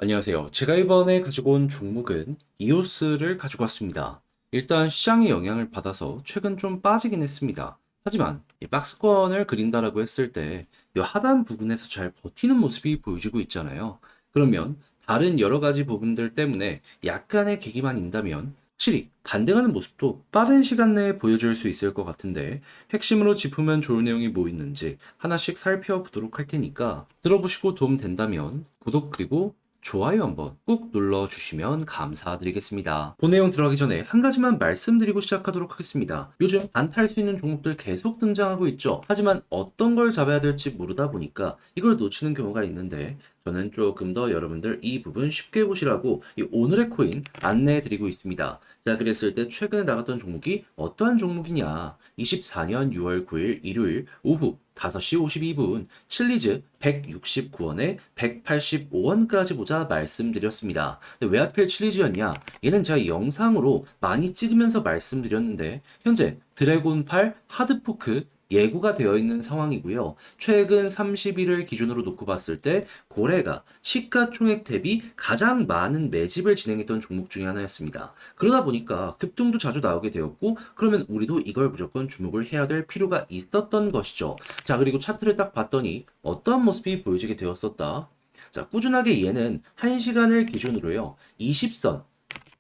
안녕하세요. 제가 이번에 가지고 온 종목은 이오스를 가지고 왔습니다. 일단 시장의 영향을 받아서 최근 좀 빠지긴 했습니다. 하지만 이 박스권을 그린다라고 했을 때 이 하단 부분에서 잘 버티는 모습이 보여지고 있잖아요. 그러면 다른 여러 가지 부분들 때문에 약간의 계기만 인다면 확실히 반등하는 모습도 빠른 시간 내에 보여줄 수 있을 것 같은데 핵심으로 짚으면 좋을 내용이 뭐 있는지 하나씩 살펴보도록 할 테니까 들어보시고 도움 된다면 구독 그리고 좋아요 한번 꾹 눌러주시면 감사드리겠습니다. 본 내용 들어가기 전에 한 가지만 말씀드리고 시작하도록 하겠습니다. 요즘 안탈 수 있는 종목들 계속 등장하고 있죠. 하지만 어떤 걸 잡아야 될지 모르다 보니까 이걸 놓치는 경우가 있는데 저는 조금 더 여러분들 이 부분 쉽게 보시라고 이 오늘의 코인 안내해 드리고 있습니다. 자, 그랬을 때 최근에 나갔던 종목이 어떠한 종목이냐? 24년 6월 9일 일요일 오후 5시 52분 칠리즈 169원에 185원까지 보자 말씀드렸습니다. 근데 왜 하필 칠리즈였냐? 얘는 제가 영상으로 많이 찍으면서 말씀드렸는데 현재 드래곤8 하드포크 예고가 되어 있는 상황이고요. 최근 30일을 기준으로 놓고 봤을 때 고래가 시가총액 대비 가장 많은 매집을 진행했던 종목 중에 하나였습니다. 그러다 보니까 급등도 자주 나오게 되었고 그러면 우리도 이걸 무조건 주목을 해야 될 필요가 있었던 것이죠. 자, 그리고 차트를 딱 봤더니 어떠한 모습이 보여지게 되었었다. 자, 꾸준하게 얘는 1시간을 기준으로요. 20선,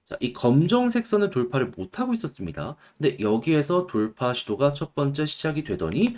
자, 이 검정색 선을 돌파를 못하고 있었습니다. 근데 여기에서 돌파 시도가 첫 번째 시작이 되더니,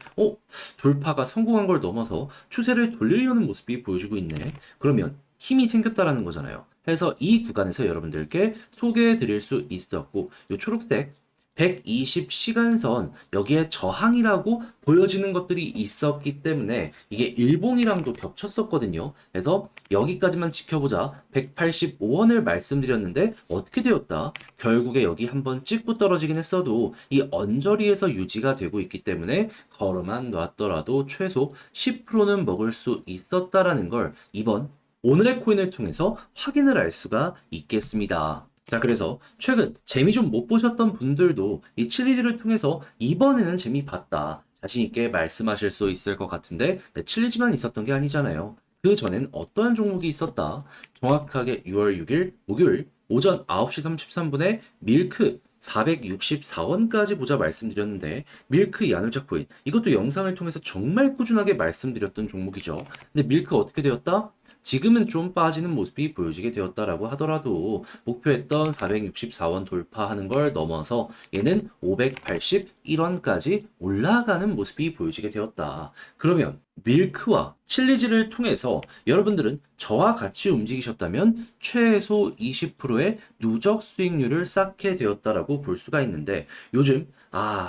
돌파가 성공한 걸 넘어서 추세를 돌리려는 모습이 보여주고 있네. 그러면 힘이 생겼다라는 거잖아요. 그래서 이 구간에서 여러분들께 소개해 드릴 수 있었고, 이 초록색 120시간선 여기에 저항이라고 보여지는 것들이 있었기 때문에 이게 일봉이랑도 겹쳤었거든요. 그래서 여기까지만 지켜보자 185원을 말씀드렸는데 어떻게 되었다? 결국에 여기 한번 찍고 떨어지긴 했어도 이 언저리에서 유지가 되고 있기 때문에 걸어만 놨더라도 최소 10%는 먹을 수 있었다라는 걸 이번 오늘의 코인을 통해서 확인을 할 수가 있겠습니다. 자, 그래서 최근 재미 좀 못 보셨던 분들도 이 칠리즈를 통해서 이번에는 재미 봤다. 자신있게 말씀하실 수 있을 것 같은데, 네, 칠리즈만 있었던 게 아니잖아요. 그 전엔 어떠한 종목이 있었다. 정확하게 6월 6일 목요일 오전 9시 33분에 밀크 464원까지 보자 말씀드렸는데 밀크 야누자 코인 이것도 영상을 통해서 정말 꾸준하게 말씀드렸던 종목이죠. 근데 밀크 어떻게 되었다? 지금은 좀 빠지는 모습이 보여지게 되었다라고 하더라도 목표했던 464원 돌파하는 걸 넘어서 얘는 581원까지 올라가는 모습이 보여지게 되었다. 그러면 밀크와 칠리즈를 통해서 여러분들은 저와 같이 움직이셨다면 최소 20%의 누적 수익률을 쌓게 되었다라고 볼 수가 있는데 요즘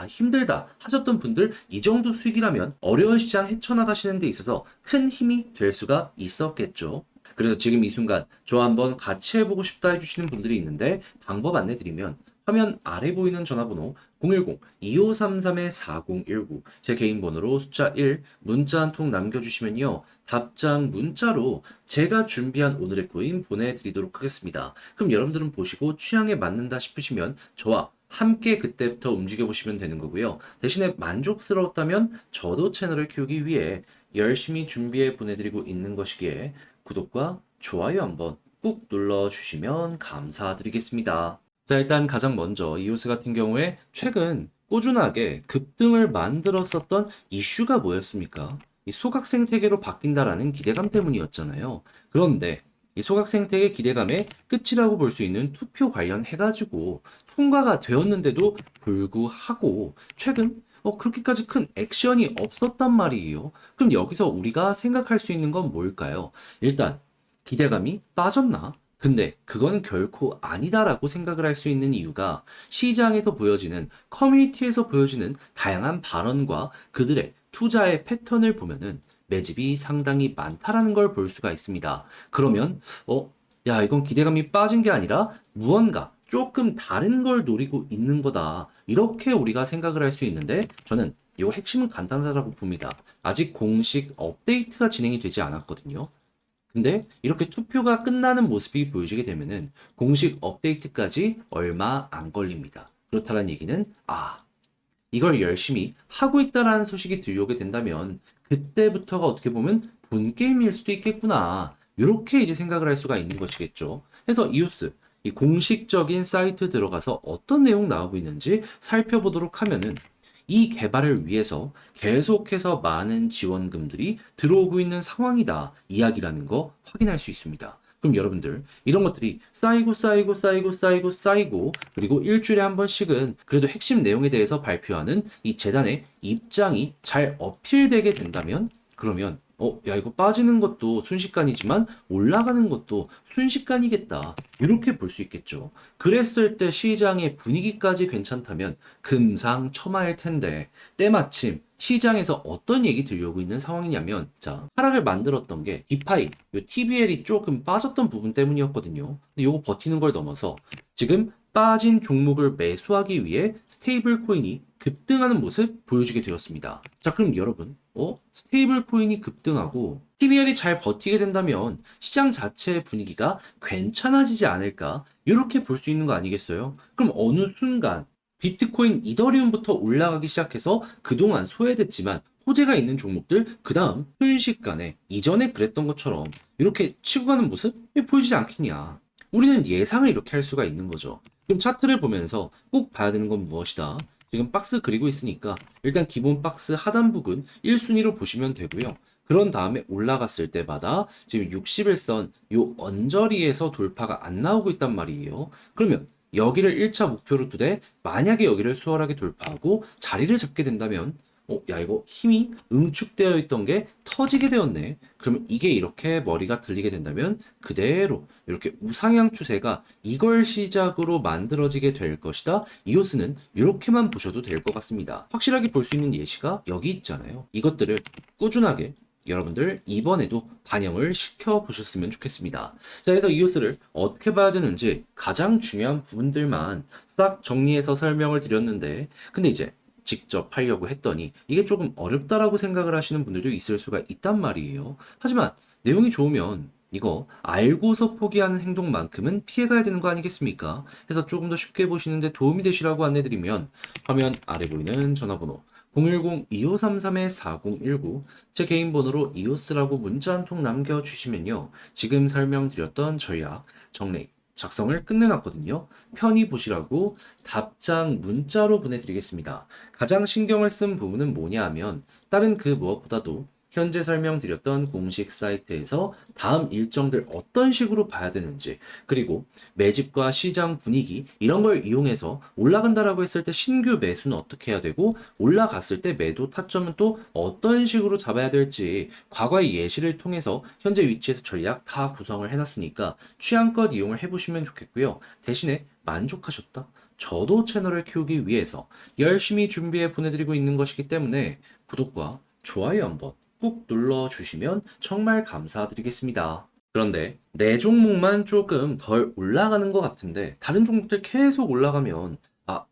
힘들다 하셨던 분들 이 정도 수익이라면 어려운 시장 헤쳐나가시는 데 있어서 큰 힘이 될 수가 있었겠죠. 그래서 지금 이 순간 저 한번 같이 해보고 싶다 해주시는 분들이 있는데 방법 안내드리면 화면 아래 보이는 전화번호 010-2533-4019 제 개인 번호로 숫자 1 문자 한 통 남겨주시면요. 답장 문자로 제가 준비한 오늘의 코인 보내드리도록 하겠습니다. 그럼 여러분들은 보시고 취향에 맞는다 싶으시면 저와 함께 그때부터 움직여 보시면 되는 거고요. 대신에 만족스러웠다면 저도 채널을 키우기 위해 열심히 준비해 보내드리고 있는 것이기에 구독과 좋아요 한번 꾹 눌러주시면 감사드리겠습니다. 자, 일단 가장 먼저 이오스 같은 경우에 최근 꾸준하게 급등을 만들었었던 이슈가 뭐였습니까? 이 소각 생태계로 바뀐다라는 기대감 때문이었잖아요. 그런데 이 소각 생태계 기대감의 끝이라고 볼 수 있는 투표 관련해가지고 통과가 되었는데도 불구하고 최근 그렇게까지 큰 액션이 없었단 말이에요. 그럼 여기서 우리가 생각할 수 있는 건 뭘까요? 일단 기대감이 빠졌나? 근데 그건 결코 아니다라고 생각을 할 수 있는 이유가 시장에서 보여지는 커뮤니티에서 보여지는 다양한 발언과 그들의 투자의 패턴을 보면은 매집이 상당히 많다라는 걸 볼 수가 있습니다. 그러면 야, 이건 기대감이 빠진 게 아니라 무언가 조금 다른 걸 노리고 있는 거다. 이렇게 우리가 생각을 할 수 있는데 저는 이 핵심은 간단하다고 봅니다. 아직 공식 업데이트가 진행이 되지 않았거든요. 근데 이렇게 투표가 끝나는 모습이 보여지게 되면은 공식 업데이트까지 얼마 안 걸립니다. 그렇다는 얘기는 이걸 열심히 하고 있다라는 소식이 들려오게 된다면 그때부터가 어떻게 보면 본 게임일 수도 있겠구나. 이렇게 이제 생각을 할 수가 있는 것이겠죠. 그래서 이오스 이 공식적인 사이트 들어가서 어떤 내용 나오고 있는지 살펴보도록 하면은 이 개발을 위해서 계속해서 많은 지원금들이 들어오고 있는 상황이다 이야기라는 거 확인할 수 있습니다. 그럼 여러분들 이런 것들이 쌓이고 그리고 일주일에 한 번씩은 그래도 핵심 내용에 대해서 발표하는 이 재단의 입장이 잘 어필되게 된다면 그러면 야 이거 빠지는 것도 순식간이지만 올라가는 것도 순식간이겠다. 이렇게 볼 수 있겠죠. 그랬을 때 시장의 분위기까지 괜찮다면 금상첨화일 텐데 때마침 시장에서 어떤 얘기 들려오고 있는 상황이냐면 자 하락을 만들었던 게 디파이 요 TBL이 조금 빠졌던 부분 때문이었거든요. 근데 요거 버티는 걸 넘어서 지금 빠진 종목을 매수하기 위해 스테이블 코인이 급등하는 모습 보여주게 되었습니다. 자, 그럼 여러분, 스테이블 코인이 급등하고 TBL이 잘 버티게 된다면 시장 자체의 분위기가 괜찮아지지 않을까? 이렇게 볼 수 있는 거 아니겠어요? 그럼 어느 순간 비트코인, 이더리움부터 올라가기 시작해서 그동안 소외됐지만 호재가 있는 종목들 그 다음 순식간에 이전에 그랬던 것처럼 이렇게 치고 가는 모습 보여지지 않겠냐. 우리는 예상을 이렇게 할 수가 있는 거죠. 그럼 차트를 보면서 꼭 봐야 되는 건 무엇이다? 지금 박스 그리고 있으니까 일단 기본 박스 하단부근 1순위로 보시면 되고요. 그런 다음에 올라갔을 때마다 지금 61선 요 언저리에서 돌파가 안 나오고 있단 말이에요. 그러면 여기를 1차 목표로 두되 만약에 여기를 수월하게 돌파하고 자리를 잡게 된다면 야 이거 힘이 응축되어 있던 게 터지게 되었네. 그러면 이게 이렇게 머리가 들리게 된다면 그대로 이렇게 우상향 추세가 이걸 시작으로 만들어지게 될 것이다. 이오스는 이렇게만 보셔도 될 것 같습니다. 확실하게 볼 수 있는 예시가 여기 있잖아요. 이것들을 꾸준하게 여러분들 이번에도 반영을 시켜 보셨으면 좋겠습니다. 자, 그래서 이오스를 어떻게 봐야 되는지 가장 중요한 부분들만 싹 정리해서 설명을 드렸는데 근데 이제 직접 하려고 했더니 이게 조금 어렵다라고 생각을 하시는 분들도 있을 수가 있단 말이에요. 하지만 내용이 좋으면 이거 알고서 포기하는 행동만큼은 피해가야 되는 거 아니겠습니까? 그래서 조금 더 쉽게 보시는데 도움이 되시라고 안내드리면 화면 아래 보이는 전화번호 010-2533-4019 제 개인 번호로 이오스라고 문자 한 통 남겨주시면요. 지금 설명드렸던 전략, 정리, 작성을 끝내놨거든요. 편히 보시라고 답장 문자로 보내드리겠습니다. 가장 신경을 쓴 부분은 뭐냐 하면 다른 그 무엇보다도 현재 설명드렸던 공식 사이트에서 다음 일정들 어떤 식으로 봐야 되는지 그리고 매집과 시장 분위기 이런 걸 이용해서 올라간다라고 했을 때 신규 매수는 어떻게 해야 되고 올라갔을 때 매도 타점은 또 어떤 식으로 잡아야 될지 과거의 예시를 통해서 현재 위치에서 전략 다 구성을 해놨으니까 취향껏 이용을 해보시면 좋겠고요. 대신에 만족하셨다? 저도 채널을 키우기 위해서 열심히 준비해 보내드리고 있는 것이기 때문에 구독과 좋아요 한번 꾹 눌러주시면 정말 감사드리겠습니다. 그런데 내 종목만 조금 덜 올라가는 것 같은데 다른 종목들 계속 올라가면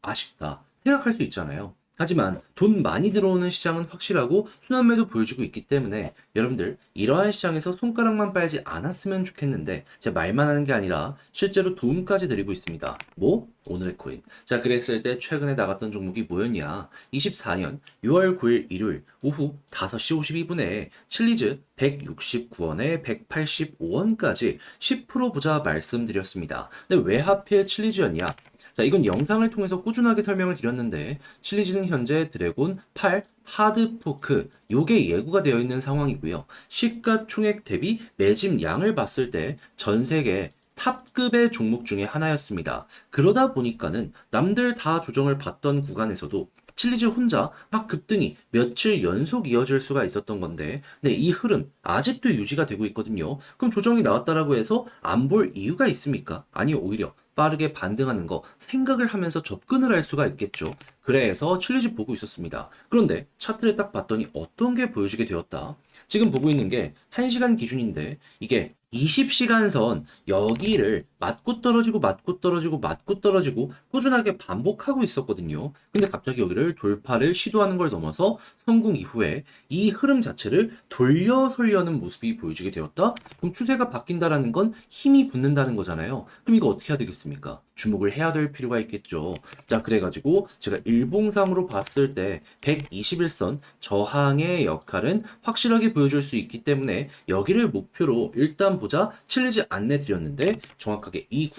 아쉽다 생각할 수 있잖아요. 하지만 돈 많이 들어오는 시장은 확실하고 순환매도 보여주고 있기 때문에 여러분들 이러한 시장에서 손가락만 빨지 않았으면 좋겠는데 제가 말만 하는 게 아니라 실제로 도움까지 드리고 있습니다. 뭐? 오늘의 코인. 자, 그랬을 때 최근에 나갔던 종목이 뭐였냐? 24년 6월 9일 일요일 오후 5시 52분에 칠리즈 169원에 185원까지 10% 보자 말씀드렸습니다. 근데 왜 하필 칠리즈였냐? 자, 이건 영상을 통해서 꾸준하게 설명을 드렸는데 칠리즈는 현재 드래곤 8 하드포크 요게 예고가 되어 있는 상황이고요. 시가총액 대비 매집량을 봤을 때 전 세계 탑급의 종목 중에 하나였습니다. 그러다 보니까는 남들 다 조정을 받던 구간에서도 칠리즈 혼자 막 급등이 며칠 연속 이어질 수가 있었던 건데, 네, 이 흐름 아직도 유지가 되고 있거든요. 그럼 조정이 나왔다라고 해서 안 볼 이유가 있습니까? 아니, 오히려 빠르게 반등하는 거 생각을 하면서 접근을 할 수가 있겠죠. 그래서 칠리즈 보고 있었습니다. 그런데 차트를 딱 봤더니 어떤 게 보여지게 되었다. 지금 보고 있는 게 1시간 기준인데 이게 20시간 선 여기를 맞고 떨어지고 맞고 떨어지고 맞고 떨어지고 꾸준하게 반복하고 있었거든요. 근데 갑자기 여기를 돌파를 시도하는 걸 넘어서 성공 이후에 이 흐름 자체를 돌려서려는 모습이 보여지게 되었다? 그럼 추세가 바뀐다라는 건 힘이 붙는다는 거잖아요. 그럼 이거 어떻게 해야 되겠습니까? 주목을 해야 될 필요가 있겠죠. 자, 그래가지고 제가 일봉상으로 봤을 때 121선 저항의 역할은 확실하게 보여줄 수 있기 때문에 여기를 목표로 일단 보자 칠리지 않내 드렸는데 정확하게 이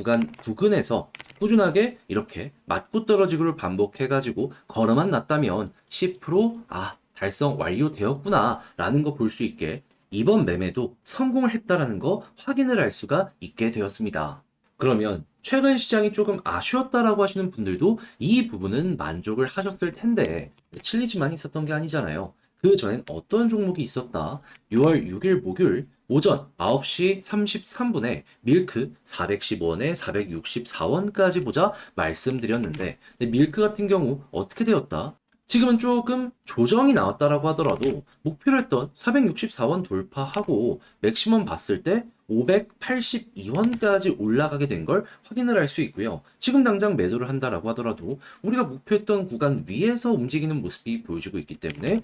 구근에서 꾸준하게 이렇게 맞고 떨어지고를 반복해가지고 걸어만 놨다면 10% 달성 완료되었구나 라는 거 볼 수 있게 이번 매매도 성공을 했다라는 거 확인을 할 수가 있게 되었습니다. 그러면 최근 시장이 조금 아쉬웠다라고 하시는 분들도 이 부분은 만족을 하셨을 텐데 칠리지만 있었던 게 아니잖아요. 그 전엔 어떤 종목이 있었다? 6월 6일 목요일 오전 9시 33분에 밀크 415원에 464원까지 보자 말씀드렸는데 밀크 같은 경우 어떻게 되었다? 지금은 조금 조정이 나왔다라고 하더라도 목표로 했던 464원 돌파하고 맥시멈 봤을 때 582원까지 올라가게 된 걸 확인을 할 수 있고요. 지금 당장 매도를 한다라고 하더라도 우리가 목표했던 구간 위에서 움직이는 모습이 보여지고 있기 때문에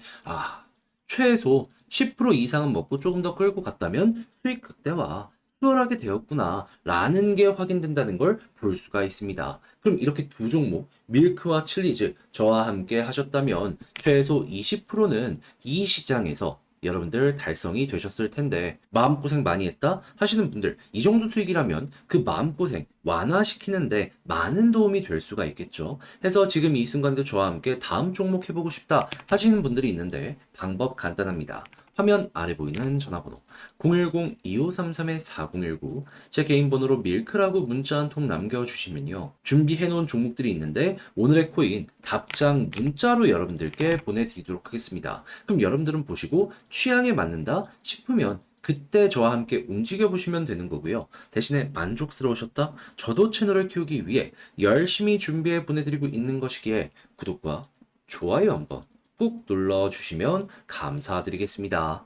최소 10% 이상은 먹고 조금 더 끌고 갔다면 수익 극대화 수월하게 되었구나 라는 게 확인된다는 걸 볼 수가 있습니다. 그럼 이렇게 두 종목 밀크와 칠리즈 저와 함께 하셨다면 최소 20%는 이 시장에서 여러분들 달성이 되셨을 텐데 마음고생 많이 했다 하시는 분들 이 정도 수익이라면 그 마음고생 완화시키는데 많은 도움이 될 수가 있겠죠. 해서 지금 이 순간도 저와 함께 다음 종목 해보고 싶다 하시는 분들이 있는데 방법 간단합니다. 화면 아래 보이는 전화번호 010-2533-4019 제 개인 번호로 밀크라고 문자 한 통 남겨주시면요. 준비해 놓은 종목들이 있는데 오늘의 코인 답장 문자로 여러분들께 보내드리도록 하겠습니다. 그럼 여러분들은 보시고 취향에 맞는다 싶으면 그때 저와 함께 움직여 보시면 되는 거고요. 대신에 만족스러우셨다? 저도 채널을 키우기 위해 열심히 준비해 보내드리고 있는 것이기에 구독과 좋아요 한번 꼭 눌러주시면 감사드리겠습니다.